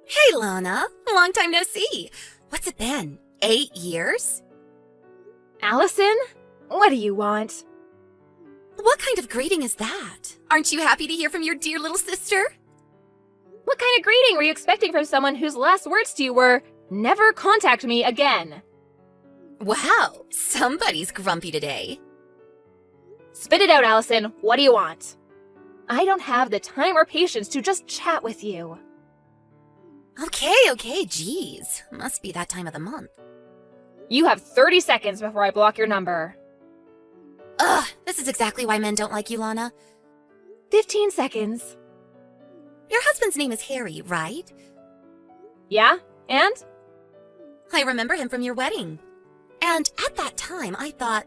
Hey, Lana. Long time no see. What's it been? 8 years? Allison? What do you want? What kind of greeting is that? Aren't you happy to hear from your dear little sister? What kind of greeting were you expecting from someone whose last words to you were, "Never contact me again"? Wow, somebody's grumpy today. Spit it out, Allison. What do you want? I don't have the time or patience to just chat with you. Okay, geez. Must be that time of the month. You have 30 seconds before I block your number. Ugh, this is exactly why men don't like you, Lana. 15 seconds. Your husband's name is Harry, right? Yeah? And? I remember him from your wedding. And at that time, I thought,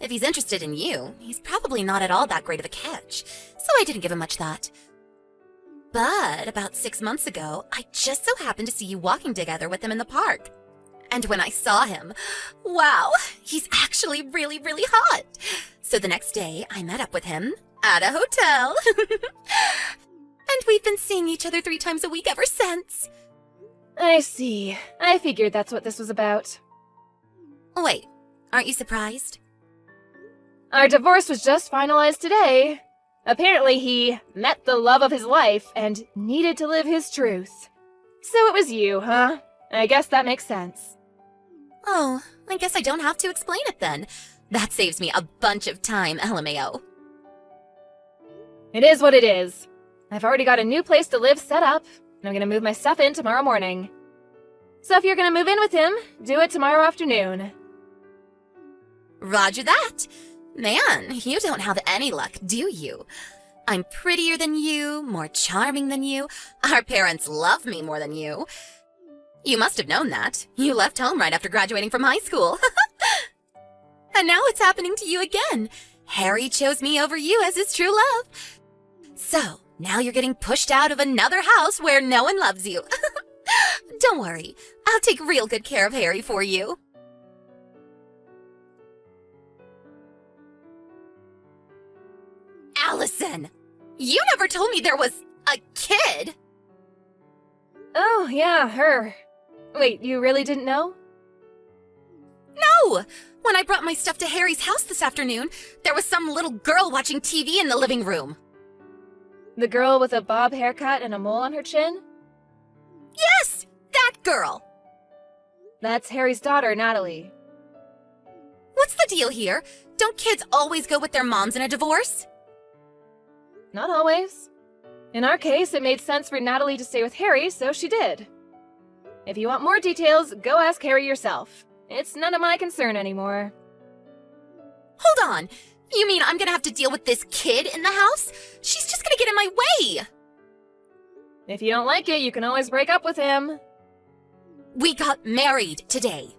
if he's interested in you, he's probably not at all that great of a catch, so I didn't give him much thought. But about 6 months ago, I just so happened to see you walking together with him in the park. And when I saw him, wow, he's actually really, really hot. So the next day, I met up with him at a hotel. And we've been seeing each other 3 times a week ever since. I see. I figured that's what this was about. Wait, aren't you surprised? Our divorce was just finalized today. Apparently he met the love of his life and needed to live his truth. So it was you, huh? I guess that makes sense. Oh, I guess I don't have to explain it then. That saves me a bunch of time, LMAO. It is what it is. I've already got a new place to live set up, and I'm gonna move my stuff in tomorrow morning. So if you're gonna move in with him, do it tomorrow afternoon. Roger that. Man, you don't have any luck, do you? I'm prettier than you, more charming than you. Our parents love me more than you. You must have known that. You left home right after graduating from high school. And now it's happening to you again. Harry chose me over you as his true love. So, now you're getting pushed out of another house where no one loves you. Don't worry, I'll take real good care of Harry for you. Allison, you never told me there was a kid. Oh, yeah, her. Wait, you really didn't know? No! When I brought my stuff to Harry's house this afternoon, there was some little girl watching TV in the living room. The girl with a bob haircut and a mole on her chin? Yes, that girl. That's Harry's daughter, Natalie. What's the deal here? Don't kids always go with their moms in a divorce? Not always. In our case, it made sense for Natalie to stay with Harry, so she did. If you want more details, go ask Harry yourself. It's none of my concern anymore. Hold on. You mean I'm gonna have to deal with this kid in the house? She's just gonna get in my way. If you don't like it, you can always break up with him. We got married today.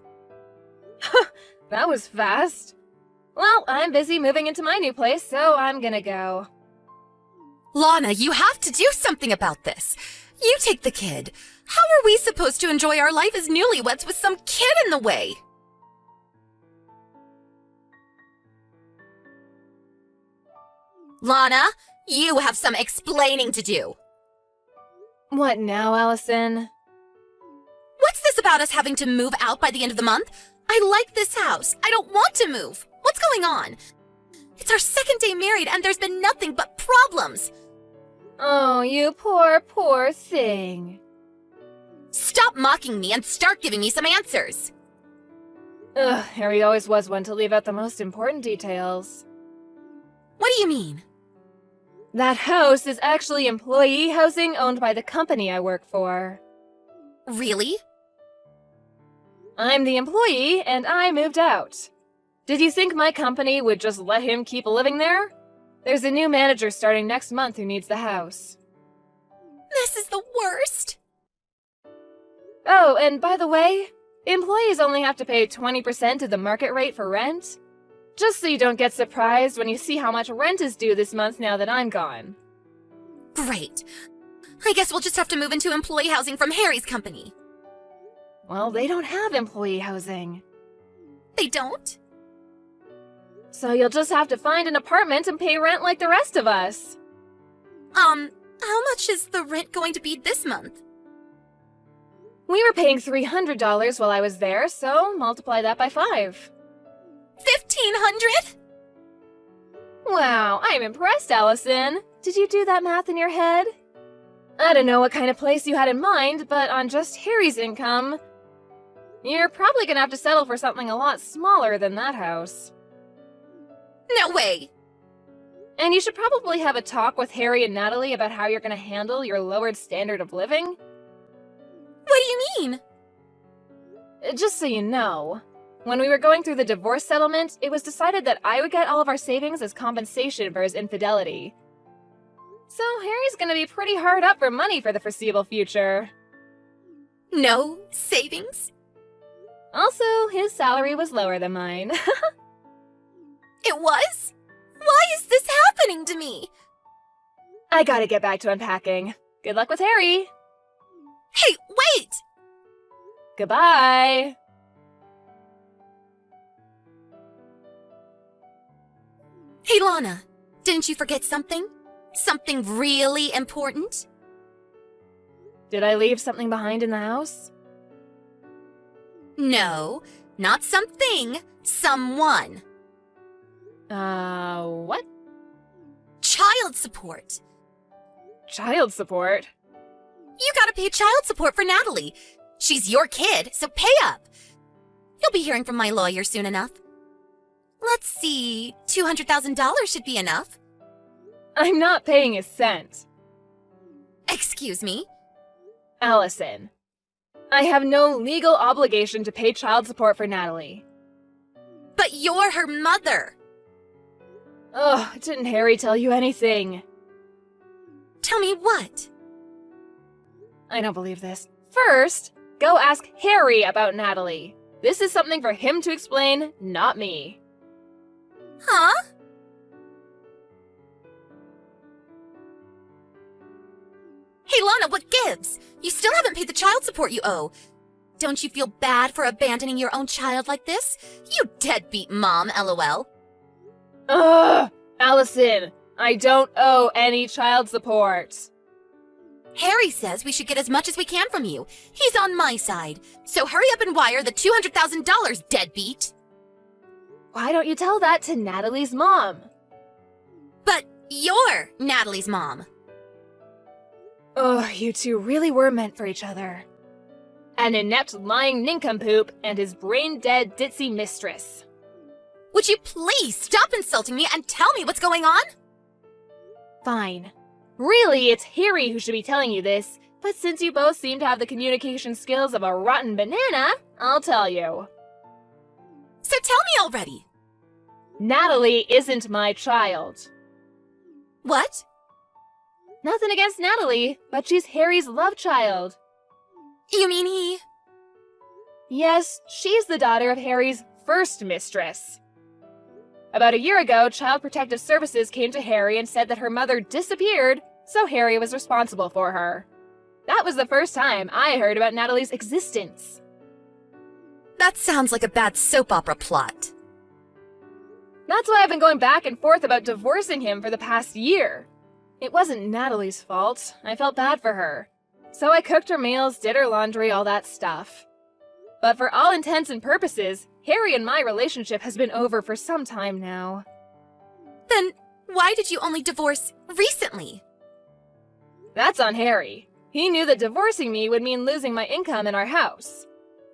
That was fast. Well, I'm busy moving into my new place, so I'm gonna go. Lana, you have to do something about this. You take the kid. How are we supposed to enjoy our life as newlyweds with some kid in the way? Lana, you have some explaining to do. What now, Allison? What's this about us having to move out by the end of the month? I like this house. I don't want to move. What's going on? It's our second day married and there's been nothing but problems. Oh, you poor, poor thing. Stop mocking me and start giving me some answers. Ugh, Harry always was one to leave out the most important details. What do you mean? That house is actually employee housing owned by the company I work for. Really? I'm the employee, and I moved out. Did you think my company would just let him keep living there? There's a new manager starting next month who needs the house. This is the worst. Oh, and by the way, employees only have to pay 20% of the market rate for rent. Just so you don't get surprised when you see how much rent is due this month now that I'm gone. Great. I guess we'll just have to move into employee housing from Harry's company. Well, they don't have employee housing. They don't? So you'll just have to find an apartment and pay rent like the rest of us. How much is the rent going to be this month? We were paying $300 while I was there, so multiply that by 5. 1,500? Wow, I'm impressed, Allison. Did you do that math in your head? I don't know what kind of place you had in mind, but on just Harry's income, you're probably gonna have to settle for something a lot smaller than that house. No way! And you should probably have a talk with Harry and Natalie about how you're gonna handle your lowered standard of living. What do you mean? Just so you know, when we were going through the divorce settlement, it was decided that I would get all of our savings as compensation for his infidelity. So Harry's gonna be pretty hard up for money for the foreseeable future. No savings? Also, his salary was lower than mine. It was? Why is this happening to me? I gotta get back to unpacking. Good luck with Harry! Hey, wait! Goodbye! Hey, Lana, didn't you forget something? Something really important? Did I leave something behind in the house? No, not something. Someone. What? Child support. Child support? You gotta pay child support for Natalie. She's your kid, so pay up. You'll be hearing from my lawyer soon enough. Let's see, $200,000 should be enough. I'm not paying a cent. Excuse me? Allison, I have no legal obligation to pay child support for Natalie. But you're her mother. Ugh, didn't Harry tell you anything? Tell me what? I don't believe this. First, go ask Harry about Natalie. This is something for him to explain, not me. Huh? Hey, Lana, what gives? You still haven't paid the child support you owe. Don't you feel bad for abandoning your own child like this? You deadbeat mom, LOL. Ugh! Allison, I don't owe any child support. Harry says we should get as much as we can from you. He's on my side. So hurry up and wire the $200,000, deadbeat. Why don't you tell that to Natalie's mom? But you're Natalie's mom. Ugh, you two really were meant for each other. An inept lying nincompoop and his brain-dead ditzy mistress. Would you please stop insulting me and tell me what's going on? Fine. Really, it's Harry who should be telling you this, but since you both seem to have the communication skills of a rotten banana, I'll tell you. So tell me already. Natalie isn't my child. What? Nothing against Natalie, but she's Harry's love child. You mean he... Yes, she's the daughter of Harry's first mistress. About a year ago, Child Protective Services came to Harry and said that her mother disappeared, so Harry was responsible for her. That was the first time I heard about Natalie's existence. That sounds like a bad soap opera plot. That's why I've been going back and forth about divorcing him for the past year. It wasn't Natalie's fault. I felt bad for her. So I cooked her meals, did her laundry, all that stuff. But for all intents and purposes, Harry and my relationship has been over for some time now. Then why did you only divorce recently? That's on Harry. He knew that divorcing me would mean losing my income in our house.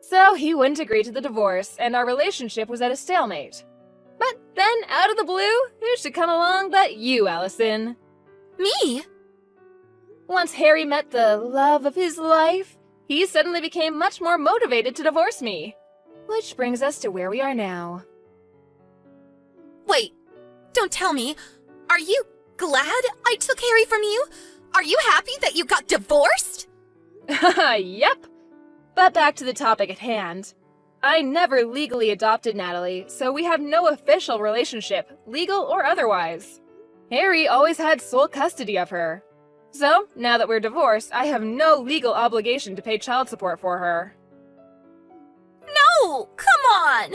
So he wouldn't agree to the divorce, and our relationship was at a stalemate. But then, out of the blue, who should come along but you, Allison? Me? Once Harry met the love of his life, he suddenly became much more motivated to divorce me. Which brings us to where we are now. Wait, don't tell me. Are you glad I took Harry from you? Are you happy that you got divorced? Yep. But back to the topic at hand. I never legally adopted Natalie, so we have no official relationship, legal or otherwise. Harry always had sole custody of her. So, now that we're divorced, I have no legal obligation to pay child support for her. No, come on.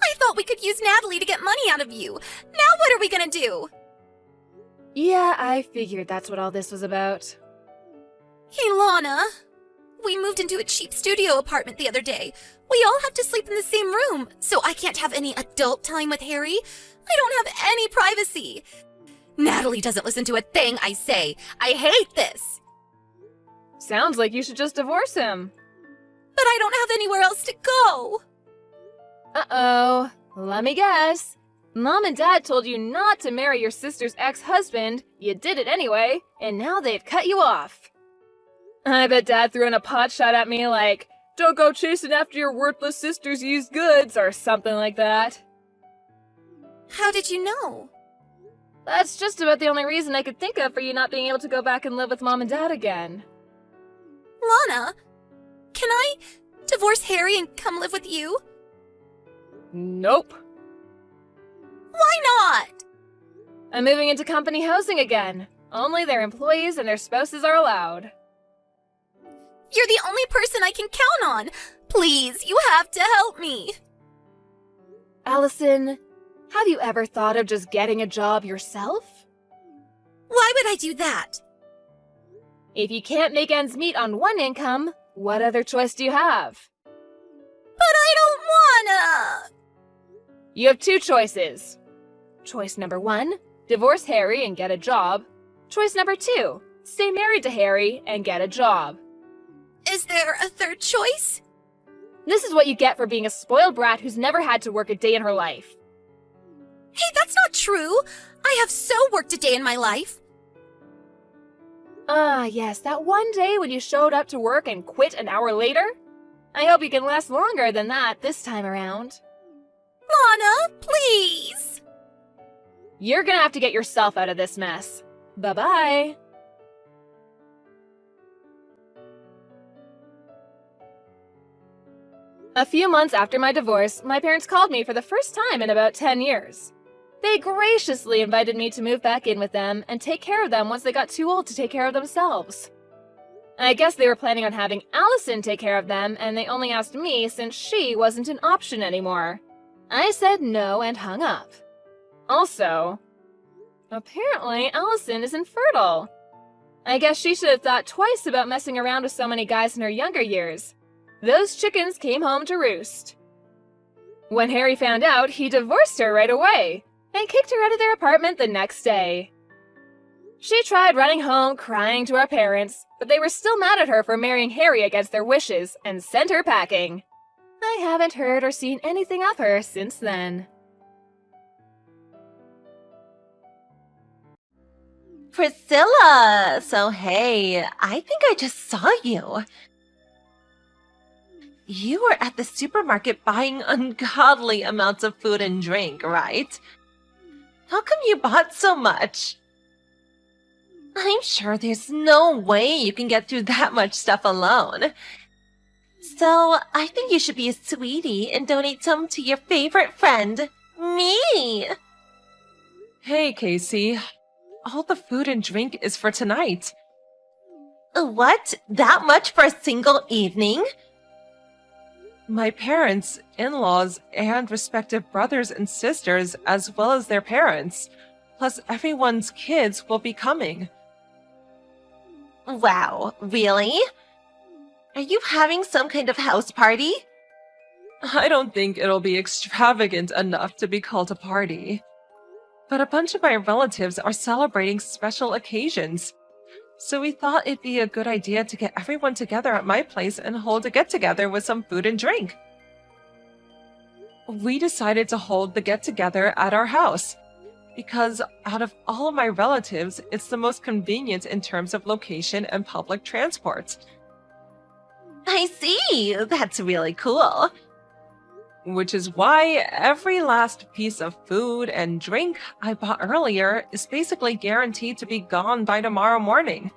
I thought we could use Natalie to get money out of you. Now what are we gonna do? Yeah, I figured that's what all this was about. Hey, Lana, We moved into a cheap studio apartment the other day. We all have to sleep in the same room, so I can't have any adult time with Harry. I don't have any privacy. Natalie doesn't listen to a thing I say. I hate this. Sounds like you should just divorce him. But I don't have anywhere else to go. Uh-oh. Let me guess. Mom and Dad told you not to marry your sister's ex-husband, you did it anyway, and now they've cut you off. I bet Dad threw in a pot shot at me like, "Don't go chasing after your worthless sister's used goods," or something like that. How did you know? That's just about the only reason I could think of for you not being able to go back and live with Mom and Dad again. Lana, can I divorce Harry and come live with you? Nope. Why not? I'm moving into company housing again. Only their employees and their spouses are allowed. You're the only person I can count on. Please, you have to help me. Allison, have you ever thought of just getting a job yourself? Why would I do that? If you can't make ends meet on one income, what other choice do you have? But I don't wanna. You have two choices. Choice number 1, divorce Harry and get a job. Choice number 2, stay married to Harry and get a job. Is there a third choice? This is what you get for being a spoiled brat who's never had to work a day in her life. Hey, that's not true. I have so worked a day in my life. Ah, yes, that one day when you showed up to work and quit an hour later? I hope you can last longer than that this time around. Lana, please. You're gonna have to get yourself out of this mess. Bye-bye. A few months after my divorce, my parents called me for the first time in about 10 years. They graciously invited me to move back in with them and take care of them once they got too old to take care of themselves. I guess they were planning on having Allison take care of them, and they only asked me since she wasn't an option anymore. I said no and hung up. Also, apparently Allison is infertile. I guess she should have thought twice about messing around with so many guys in her younger years. Those chickens came home to roost. When Harry found out, he divorced her right away and kicked her out of their apartment the next day. She tried running home crying to our parents, but they were still mad at her for marrying Harry against their wishes and sent her packing. I haven't heard or seen anything of her since then. Priscilla! So hey, I think I just saw you. You were at the supermarket buying ungodly amounts of food and drink, right? How come you bought so much? I'm sure there's no way you can get through that much stuff alone. So I think you should be a sweetie and donate some to your favorite friend, me. Hey, Casey. All the food and drink is for tonight. What? That much for a single evening? My parents, in-laws, and respective brothers and sisters, as well as their parents, plus everyone's kids will be coming. Wow, really? Are you having some kind of house party? I don't think it'll be extravagant enough to be called a party. But a bunch of my relatives are celebrating special occasions. So we thought it'd be a good idea to get everyone together at my place and hold a get-together with some food and drink. We decided to hold the get-together at our house, because out of all of my relatives, it's the most convenient in terms of location and public transport. I see. That's really cool. Which is why every last piece of food and drink I bought earlier is basically guaranteed to be gone by tomorrow morning.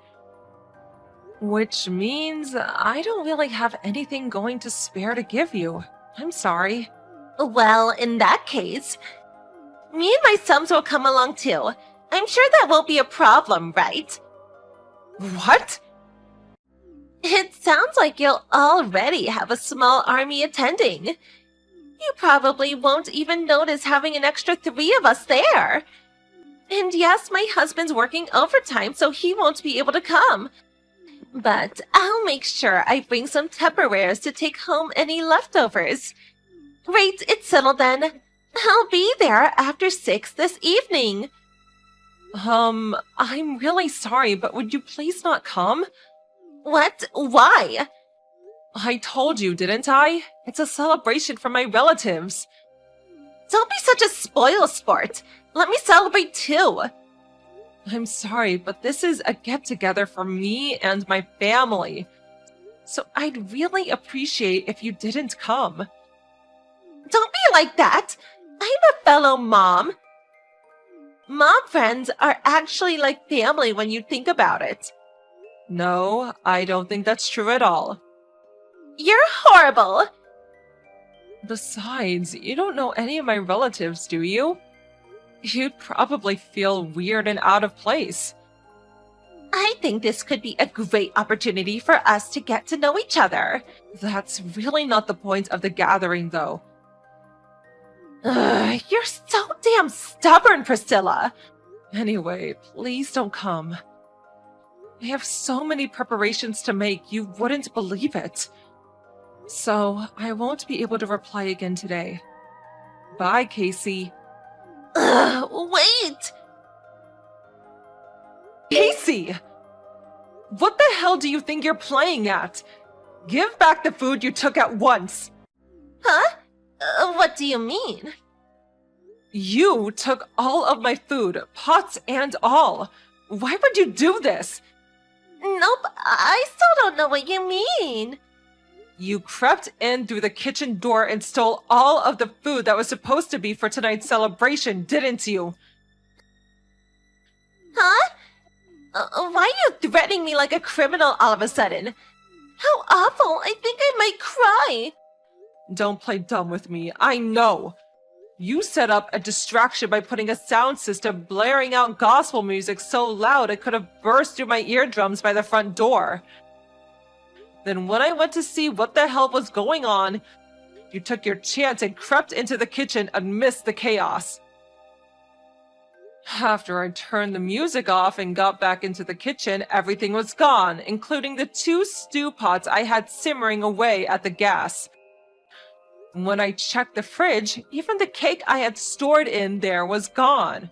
Which means I don't really have anything going to spare to give you. I'm sorry. Well, in that case, me and my sons will come along too. I'm sure that won't be a problem, right? What? It sounds like you'll already have a small army attending. You probably won't even notice having an extra 3 of us there. And yes, my husband's working overtime, so he won't be able to come. But I'll make sure I bring some Tupperwares to take home any leftovers. Right, it's settled then. I'll be there after 6 this evening. I'm really sorry, but would you please not come? What? Why? I told you, didn't I? It's a celebration for my relatives. Don't be such a spoil sport. Let me celebrate too. I'm sorry, but this is a get-together for me and my family. So I'd really appreciate if you didn't come. Don't be like that. I'm a fellow mom. Mom friends are actually like family when you think about it. No, I don't think that's true at all. You're horrible. Besides, you don't know any of my relatives, do you? You'd probably feel weird and out of place. I think this could be a great opportunity for us to get to know each other. That's really not the point of the gathering, though. Ugh, you're so damn stubborn, Priscilla. Anyway, please don't come. I have so many preparations to make, you wouldn't believe it. So, I won't be able to reply again today. Bye, Casey. Ugh, wait! Casey! What the hell do you think you're playing at? Give back the food you took at once! Huh? What do you mean? You took all of my food, pots and all. Why would you do this? Nope, I still don't know what you mean. You crept in through the kitchen door and stole all of the food that was supposed to be for tonight's celebration, didn't you? Huh? Why are you threatening me like a criminal all of a sudden? How awful, I think I might cry. Don't play dumb with me, I know. You set up a distraction by putting a sound system blaring out gospel music so loud it could have burst through my eardrums by the front door. Then when I went to see what the hell was going on, you took your chance and crept into the kitchen amidst the chaos. After I turned the music off and got back into the kitchen, everything was gone, including the 2 stew pots I had simmering away at the gas. When I checked the fridge, even the cake I had stored in there was gone.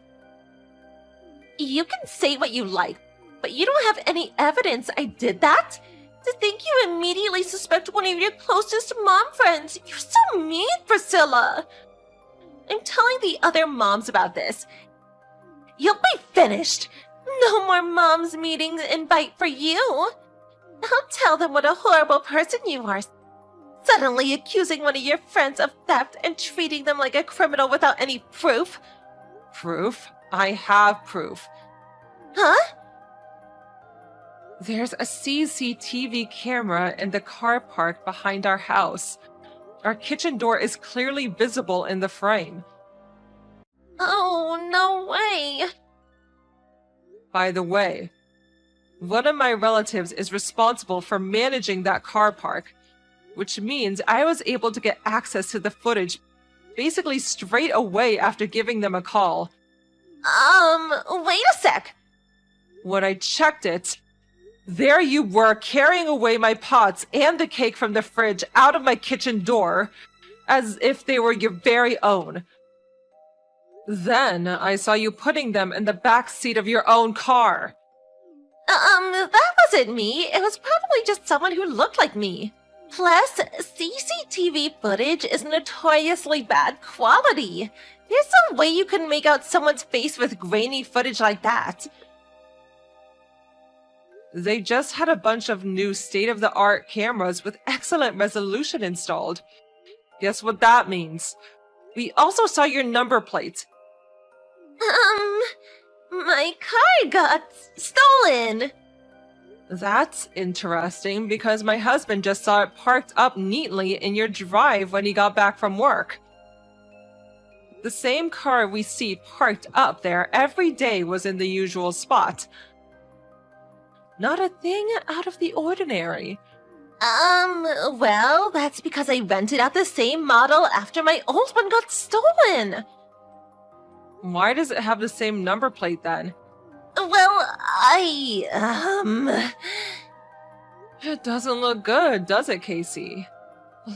You can say what you like, but you don't have any evidence I did that? To think you immediately suspect one of your closest mom friends. You're so mean, Priscilla. I'm telling the other moms about this. You'll be finished. No more moms meetings invite for you. I'll tell them what a horrible person you are. Suddenly accusing one of your friends of theft and treating them like a criminal without any proof. Proof? I have proof. Huh? There's a CCTV camera in the car park behind our house. Our kitchen door is clearly visible in the frame. Oh, no way. By the way, one of my relatives is responsible for managing that car park, which means I was able to get access to the footage basically straight away after giving them a call. Wait a sec. When I checked it, there you were carrying away my pots and the cake from the fridge out of my kitchen door, as if they were your very own. Then I saw you putting them in the back seat of your own car. That wasn't me. It was probably just someone who looked like me. Plus, CCTV footage is notoriously bad quality. There's no way you can make out someone's face with grainy footage like that. They just had a bunch of new state-of-the-art cameras with excellent resolution installed. Guess what that means? We also saw your number plate. My car got stolen. That's interesting because my husband just saw it parked up neatly in your drive when he got back from work. The same car we see parked up there every day was in the usual spot. Not a thing out of the ordinary. Well, that's because I rented out the same model after my old one got stolen. Why does it have the same number plate then? Well, It doesn't look good, does it, Casey?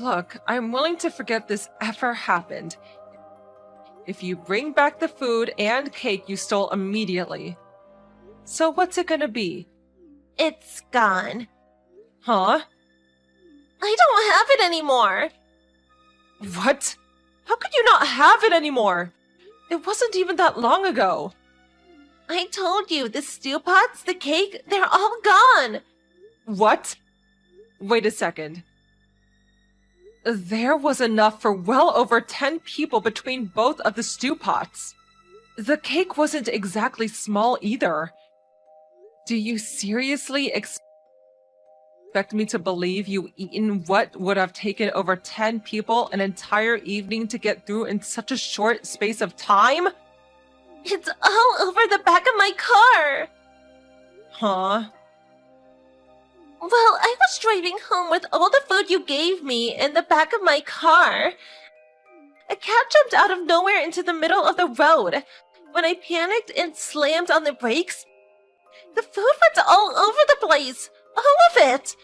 Look, I'm willing to forget this ever happened if you bring back the food and cake you stole immediately. So what's it gonna be? It's gone. Huh? I don't have it anymore. What? How could you not have it anymore? It wasn't even that long ago. I told you, the stew pots, the cake, they're all gone. What? Wait a second. There was enough for well over 10 people between both of the stew pots. The cake wasn't exactly small either. Do you seriously expect me to believe you eaten what would have taken over 10 people an entire evening to get through in such a short space of time? It's all over the back of my car. Huh? Well, I was driving home with all the food you gave me in the back of my car. A cat jumped out of nowhere into the middle of the road. When I panicked and slammed on the brakes, the food went all over the place. All of it.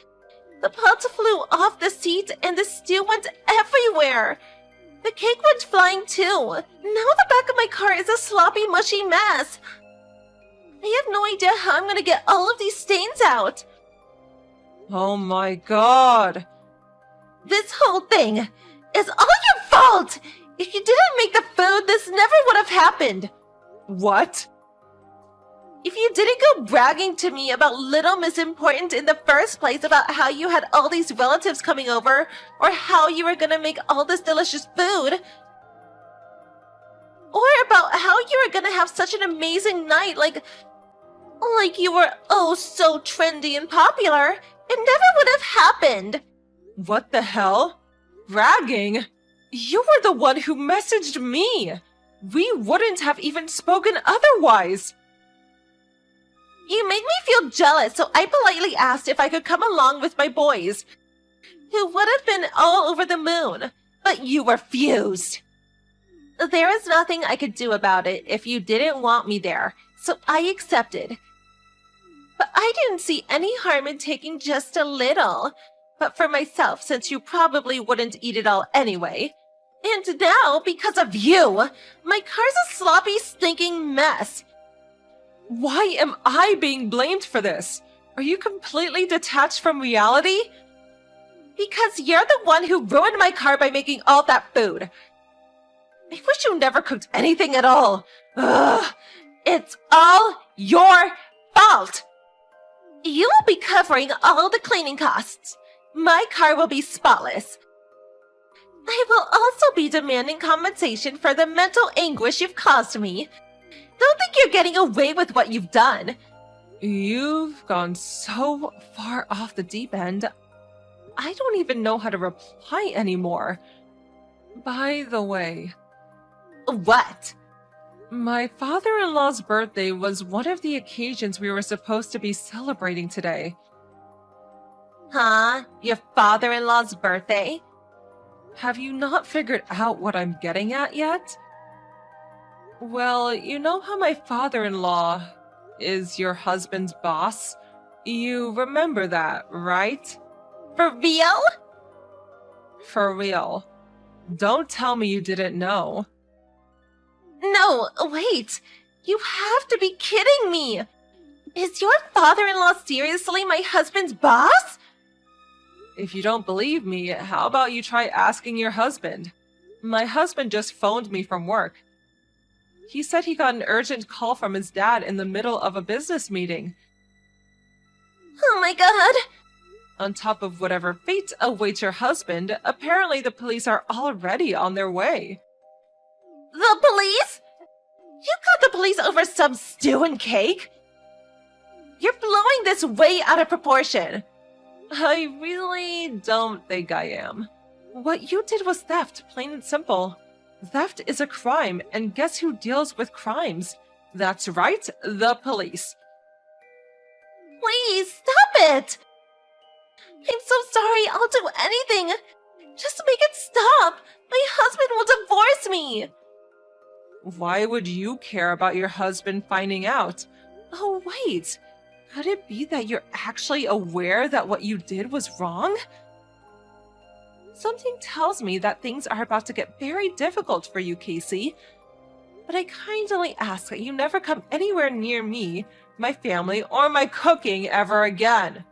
The pots flew off the seat and the stew went everywhere. The cake went flying too. Now the back of my car is a sloppy, mushy mess. I have no idea how I'm going to get all of these stains out. Oh my god. This whole thing is all your fault! If you didn't make the food, this never would have happened. What? If you didn't go bragging to me about Little Miss Important in the first place about how you had all these relatives coming over, or how you were gonna make all this delicious food, or about how you were gonna have such an amazing night, like you were oh so trendy and popular, it never would have happened. What the hell? Bragging? You were the one who messaged me. We wouldn't have even spoken otherwise. You made me feel jealous, so I politely asked if I could come along with my boys, who would have been all over the moon, but you refused. There was nothing I could do about it if you didn't want me there, so I accepted. But I didn't see any harm in taking just a little. But for myself, since you probably wouldn't eat it all anyway. And now, because of you, my car's a sloppy, stinking mess. Why am I being blamed for this? Are you completely detached from reality? Because you're the one who ruined my car by making all that food. I wish you never cooked anything at all. Ugh, it's all your fault. You will be covering all the cleaning costs. My car will be spotless. I will also be demanding compensation for the mental anguish you've caused me. Don't think you're getting away with what you've done. You've gone so far off the deep end. I don't even know how to reply anymore. By the way, What? my father-in-law's birthday was one of the occasions we were supposed to be celebrating today. Huh? Your father-in-law's birthday? Have you not figured out what I'm getting at yet? Well, you know how my father-in-law is your husband's boss? You remember that, right? For real? For real. Don't tell me you didn't know. No, wait. You have to be kidding me. Is your father-in-law seriously my husband's boss? If you don't believe me, how about you try asking your husband? My husband just phoned me from work. He said he got an urgent call from his dad in the middle of a business meeting. Oh my god. On top of whatever fate awaits your husband, apparently the police are already on their way. The police? You got the police over some stew and cake? You're blowing this way out of proportion. I really don't think I am. What you did was theft, plain and simple. Theft is a crime, and guess who deals with crimes? That's right, the police. Please, stop it! I'm so sorry, I'll do anything. Just make it stop. My husband will divorce me. Why would you care about your husband finding out? Oh, wait. Could it be that you're actually aware that what you did was wrong? Something tells me that things are about to get very difficult for you, Casey. But I kindly ask that you never come anywhere near me, my family, or my cooking ever again.